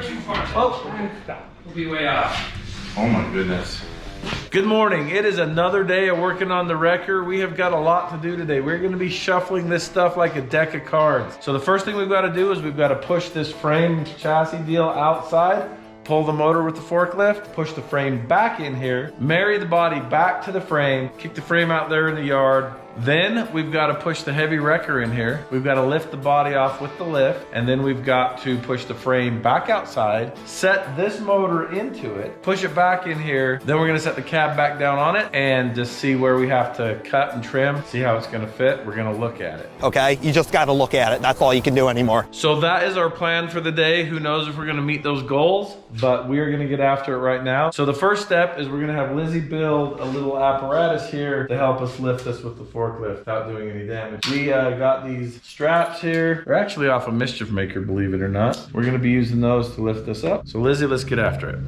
go too far. Oh, stop. We'll be way off. Oh my goodness. Good morning. It is another day of working on the wrecker. We have got a lot to do today. We're gonna be shuffling this stuff like a deck of cards. So the first thing we've got to do is we've got to push this frame chassis deal outside, pull the motor with the forklift, push the frame back in here, marry the body back to the frame, kick the frame out there in the yard. Then we've got to push the heavy wrecker in here. We've got to lift the body off with the lift, and then we've got to push the frame back outside, set this motor into it, push it back in here. Then we're gonna set the cab back down on it and just see where we have to cut and trim, see how it's gonna fit. We're gonna look at it. Okay, you just gotta look at it. That's all you can do anymore. So that is our plan for the day. Who knows if we're gonna meet those goals, but we are gonna get after it right now. So the first step is we're gonna have Lizzie build a little apparatus here to help us lift this with the forklift without doing any damage. We got these straps here. They're actually off a Mischief Maker, believe it or not. We're gonna be using those to lift this up. So Lizzie, let's get after it.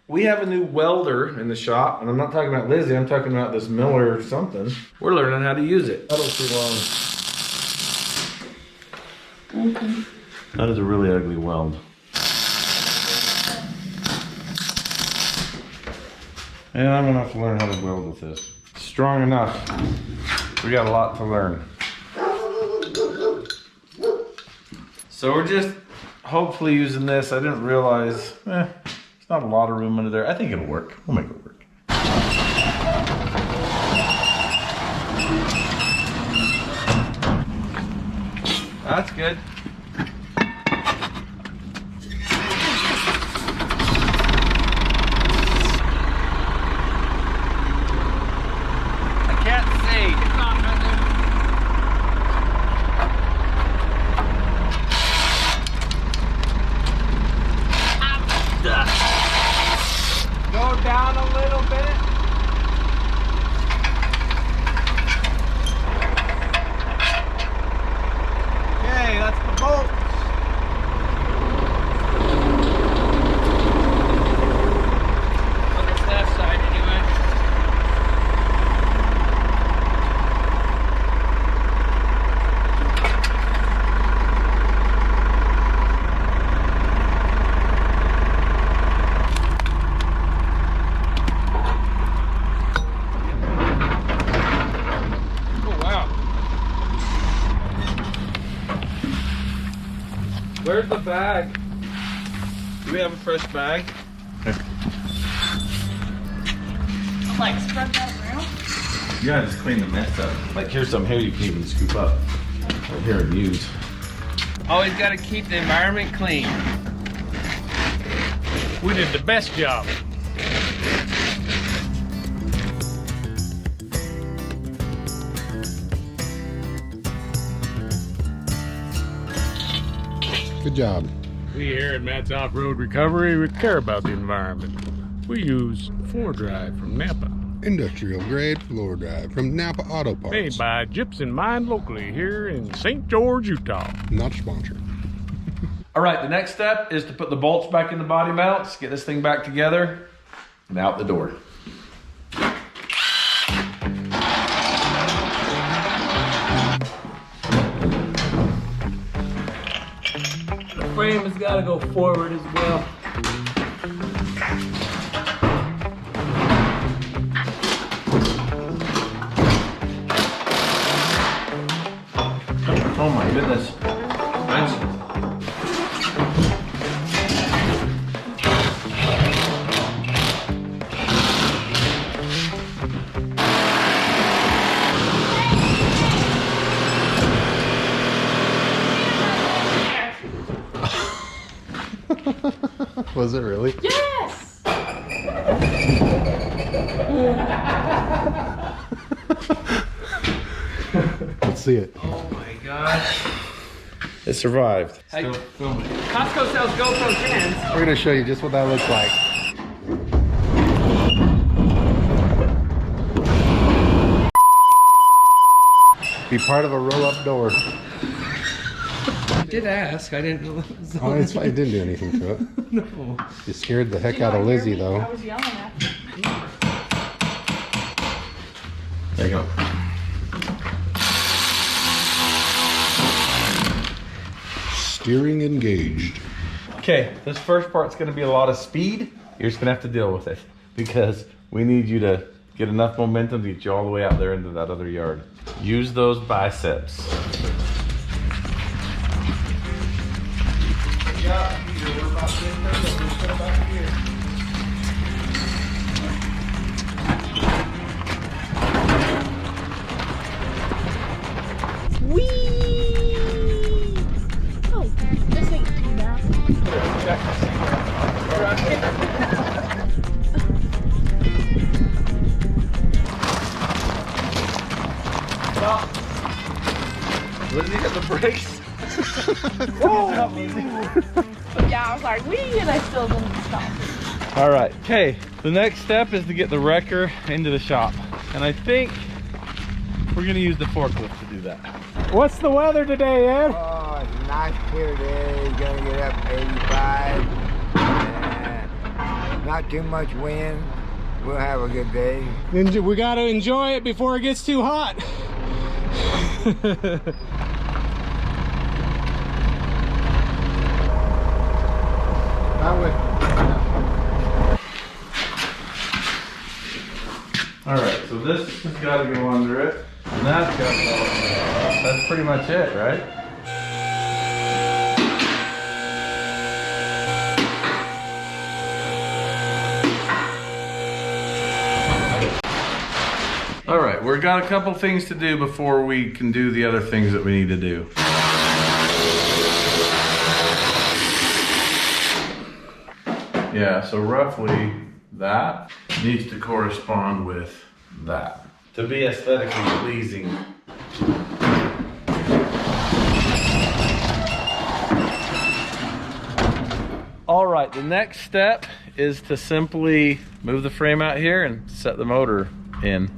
We have a new welder in the shop, and I'm not talking about Lizzie, I'm talking about this Miller or something. We're learning how to use it. That'll too long. Okay. That is a really ugly weld. And I'm gonna have to learn how to weld with this. Strong enough. We got a lot to learn. So we're just hopefully using this. I didn't realize, there's not a lot of room under there. I think it'll work. We'll make it work. That's good. Where's the bag? Do we have a fresh bag? Like spread that around? You gotta just clean the mess up. Like here's some here you can even scoop up. Right here and use. Always got to keep the environment clean. We did the best job. Good job. We here at Matt's Off-Road Recovery, we care about the environment. We use floor drive from Napa. Industrial grade floor drive from Napa Auto Parts. Made by Gypsum Mine locally here in St. George, Utah. Not sponsored. All right, the next step is to put the bolts back in the body mounts, get this thing back together, and out the door. The frame has got to go forward as well. Oh my goodness. Nice. Was it really? Yes! Let's see it. Oh my gosh. It survived. Still filming. Costco sells GoPro 10s. We're gonna show you just what that looks like. Be part of a roll-up door. I did ask. I didn't know it was Oh, it's fine. It didn't do anything to it. No. You scared the heck out of Lizzie, though. I was yelling at you. There you go. Steering engaged. Okay, this first part's gonna be a lot of speed. You're just gonna have to deal with it because we need you to get enough momentum to get you all the way out there into that other yard. Use those biceps. Oh, this ain't too bad. What did he hit the brakes? Yeah, I was like, wee, and I still didn't stop. All right, okay. The next step is to get the wrecker into the shop. And I think we're gonna use the forklift to do that. What's the weather today, Ed? Oh, it's a nice clear day. It's gonna get up to 85. And not too much wind. We'll have a good day. We gotta enjoy it before it gets too hot. All right, so this has got to go under it, and that's got to go under it. That's pretty much it, right? All right, we've got a couple things to do before we can do the other things that we need to do. Yeah, so roughly that needs to correspond with that to be aesthetically pleasing. All right, the next step is to simply move the frame out here and set the motor in.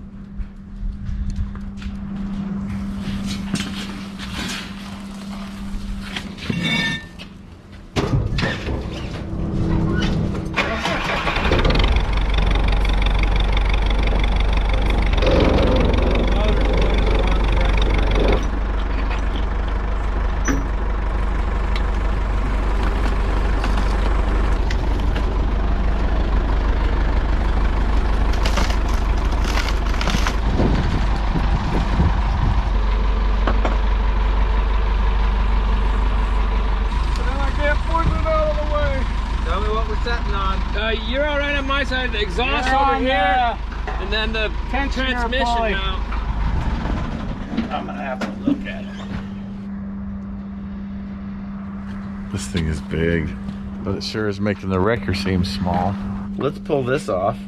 You're all right on my side. The exhaust over here, and then the transmission mount. I'm gonna have to look at it. This thing is big, but it sure is making the wrecker seem small. Let's pull this off.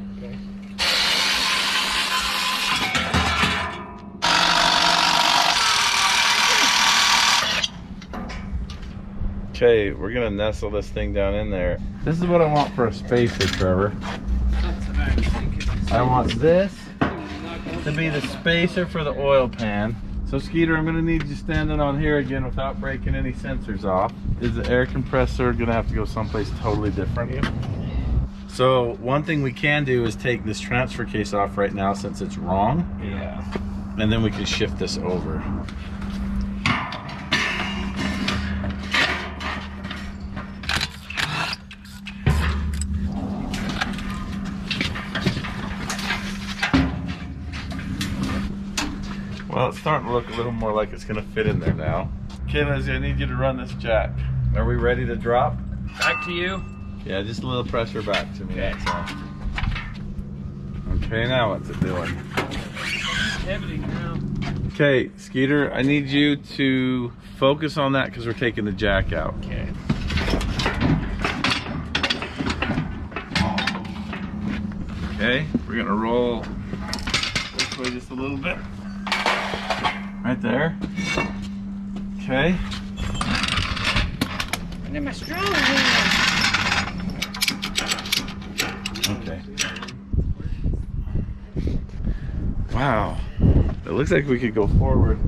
Okay, we're gonna nestle this thing down in there. This is what I want for a spacer, Trevor. I want this to be the spacer for the oil pan. So Skeeter, I'm gonna need you standing on here again without breaking any sensors off. Is the air compressor gonna have to go someplace totally different? So one thing we can do is take this transfer case off right now since it's wrong. Yeah. And then we can shift this over. Well, it's starting to look a little more like it's gonna fit in there now. Okay, Lizzie, I need you to run this jack. Are we ready to drop? Back to you. Yeah, just a little pressure back to me, that's all. Okay, now what's it doing? Heavy now. Okay, Skeeter, I need you to focus on that because we're taking the jack out. Okay. Okay, we're gonna roll this way just a little bit. Right there. Okay. And then my strong hand. Okay. Wow. It looks like we could go forward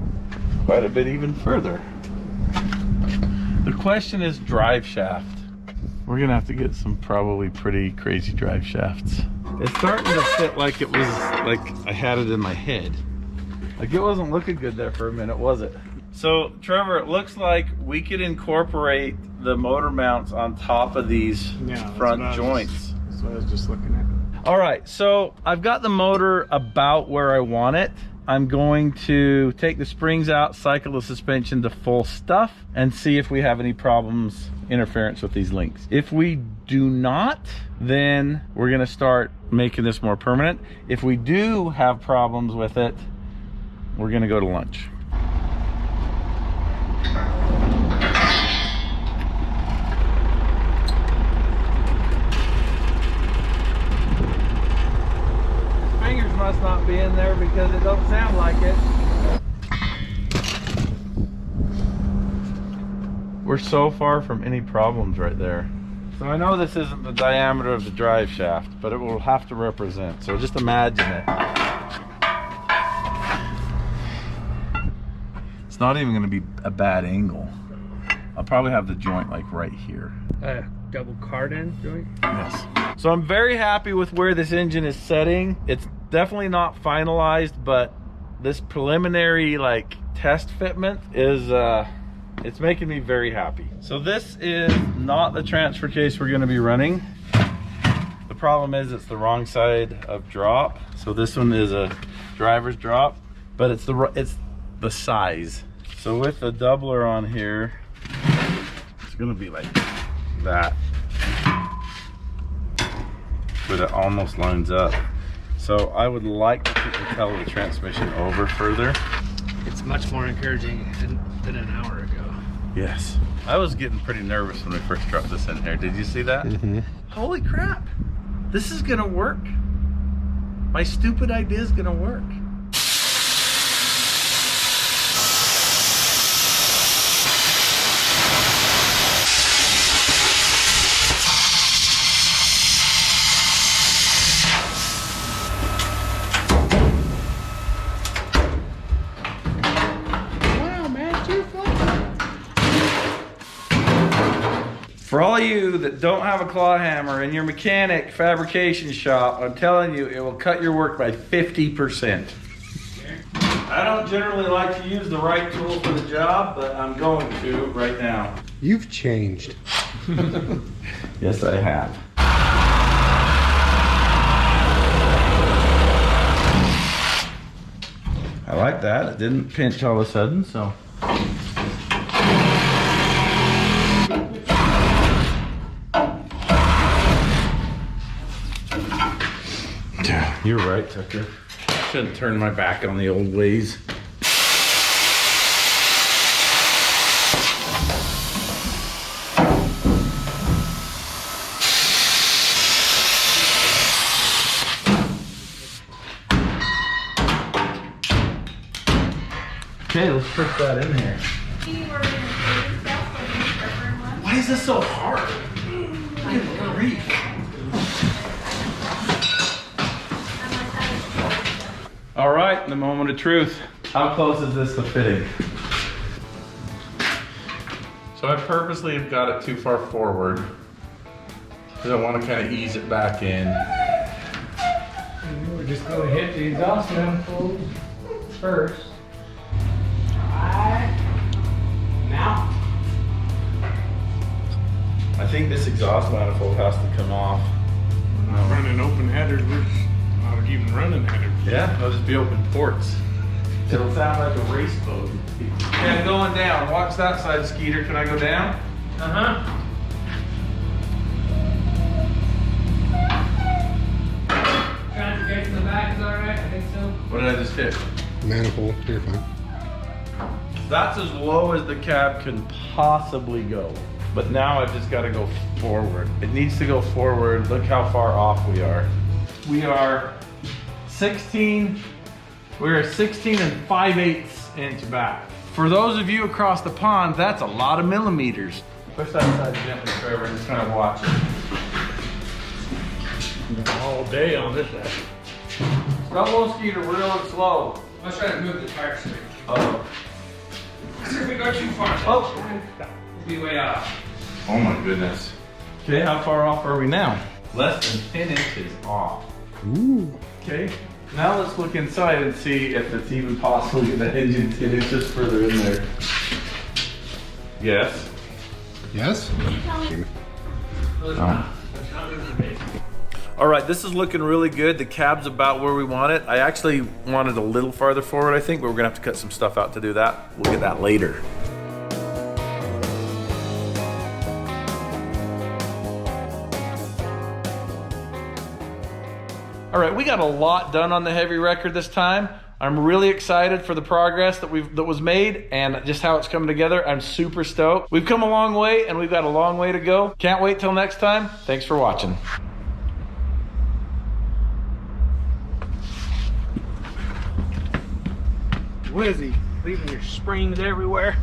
quite a bit even further. The question is drive shaft. We're gonna have to get some probably pretty crazy drive shafts. It's starting to fit like it was, like I had it in my head. Like it wasn't looking good there for a minute, was it? So Trevor, it looks like we could incorporate the motor mounts on top of these front joints. That's what I was just looking at. All right, so I've got the motor about where I want it. I'm going to take the springs out, cycle the suspension to full stuff, and see if we have any problems, interference with these links. If we do not, then we're gonna start making this more permanent. If we do have problems with it, we're gonna go to lunch. Fingers must not be in there because it don't sound like it. We're so far from any problems right there. So I know this isn't the diameter of the drive shaft, but it will have to represent. So just imagine it. It's not even gonna be a bad angle. I'll probably have the joint like right here. Double card-in joint? Yes. So I'm very happy with where this engine is setting. It's definitely not finalized, but this preliminary like test fitment is it's making me very happy. So this is not the transfer case we're gonna be running. The problem is it's the wrong side of drop. So this one is a driver's drop, but it's the size. So with the doubler on here, it's gonna be like that, but it almost lines up. So I would like to propel the transmission over further. It's much more encouraging than an hour ago. Yes. I was getting pretty nervous when we first dropped this in here. Did you see that? Mm-hmm. Holy crap. This is gonna work. My stupid idea is gonna work. For all you that don't have a claw hammer in your mechanic fabrication shop, I'm telling you, it will cut your work by 50%. I don't generally like to use the right tool for the job, but I'm going to right now. You've changed. Yes, I have. I like that. It didn't pinch all of a sudden, so. You're right, Tucker. Shouldn't turn my back on the old ways. Okay, let's put that in here. Why is this so hard? Good grief. All right, the moment of truth. How close is this to fitting? So I purposely have got it too far forward because I want to kind of ease it back in. We're just going to hit the exhaust manifold first. Alright. Now. I think this exhaust manifold has to come off. We're not running open headers. We're not even running headers. Yeah, they'll just be open ports. It'll sound like a race boat. Okay, I'm going down. Watch that side, Skeeter. Can I go down? Uh-huh. Transfer case in the back is all right? I think so. What did I just hit? Manifold, you're fine. That's as low as the cab can possibly go. But now I've just got to go forward. It needs to go forward. Look how far off we are. We are 16 and 5/8 inch back. For those of you across the pond, that's a lot of millimeters. Push that side gently, Trevor, and just kind of watch it. All day on this side. Stop low, Skeeter, we're going slow. Let's try to move the tire straight. Uh-oh. If we go too far, Oh. we'll be way off. Oh my goodness. Okay, how far off are we now? Less than 10 inches off. Ooh. Okay, Now let's look inside and see if it's even possible to get the engine tin. It's just further in there. Yes. Yes? All right, this is looking really good. The cab's about where we want it. I actually wanted a little farther forward, I think, but we're gonna have to cut some stuff out to do that. We'll get that later. All right, we got a lot done on the heavy wrecker this time. I'm really excited for the progress that was made and just how it's coming together. I'm super stoked. We've come a long way and we've got a long way to go. Can't wait till next time. Thanks for watching. Wizzy, leaving your springs everywhere.